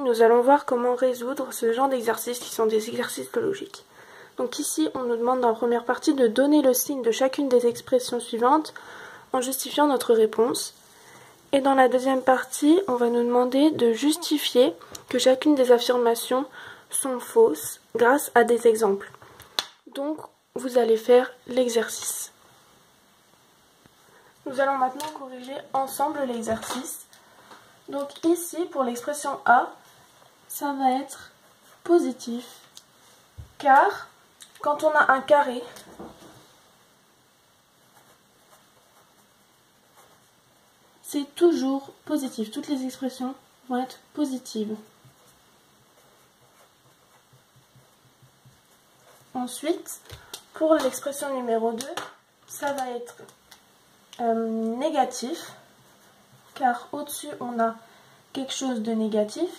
nous allons voir comment résoudre ce genre d'exercices qui sont des exercices de logique. Donc ici, on nous demande dans la première partie de donner le signe de chacune des expressions suivantes en justifiant notre réponse. Et dans la deuxième partie, on va nous demander de justifier que chacune des affirmations sont fausses grâce à des exemples. Donc, vous allez faire l'exercice. Nous allons maintenant corriger ensemble l'exercice. Donc ici, pour l'expression A, ça va être positif, car quand on a un carré, c'est toujours positif. Toutes les expressions vont être positives. Ensuite, pour l'expression numéro 2, ça va être négatif, car au-dessus on a quelque chose de négatif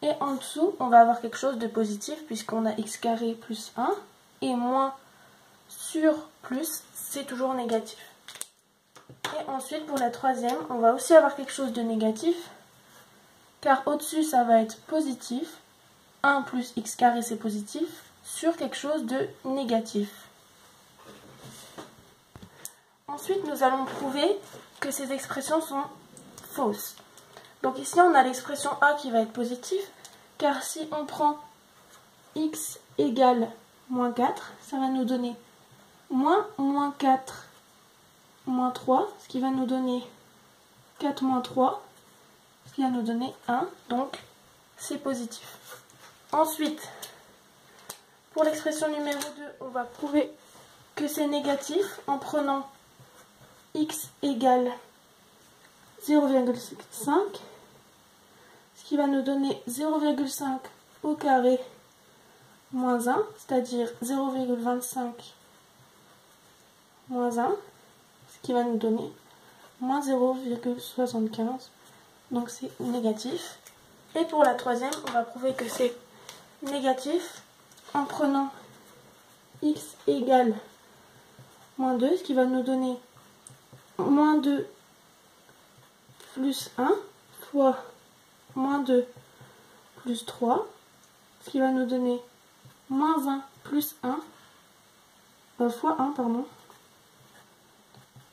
et en dessous on va avoir quelque chose de positif puisqu'on a x carré plus 1 et moins sur plus c'est toujours négatif. Et ensuite pour la troisième on va aussi avoir quelque chose de négatif car au-dessus ça va être positif, 1 plus x carré c'est positif, sur quelque chose de négatif. Ensuite, nous allons prouver que ces expressions sont fausses. Donc ici, on a l'expression A qui va être positive, car si on prend x égale moins 4, ça va nous donner moins 4 moins 3, ce qui va nous donner 4 moins 3, ce qui va nous donner 1, donc c'est positif. Ensuite, pour l'expression numéro 2, on va prouver que c'est négatif en prenant x égale 0,5, ce qui va nous donner 0,5 au carré moins 1, c'est-à-dire 0,25 moins 1, ce qui va nous donner moins 0,75, donc c'est négatif. Et pour la troisième, on va prouver que c'est négatif en prenant x égale moins 2, ce qui va nous donner moins 2 plus 1 fois moins 2 plus 3, ce qui va nous donner moins 1 plus 1 fois 1, pardon,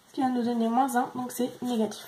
ce qui va nous donner moins 1, donc c'est négatif.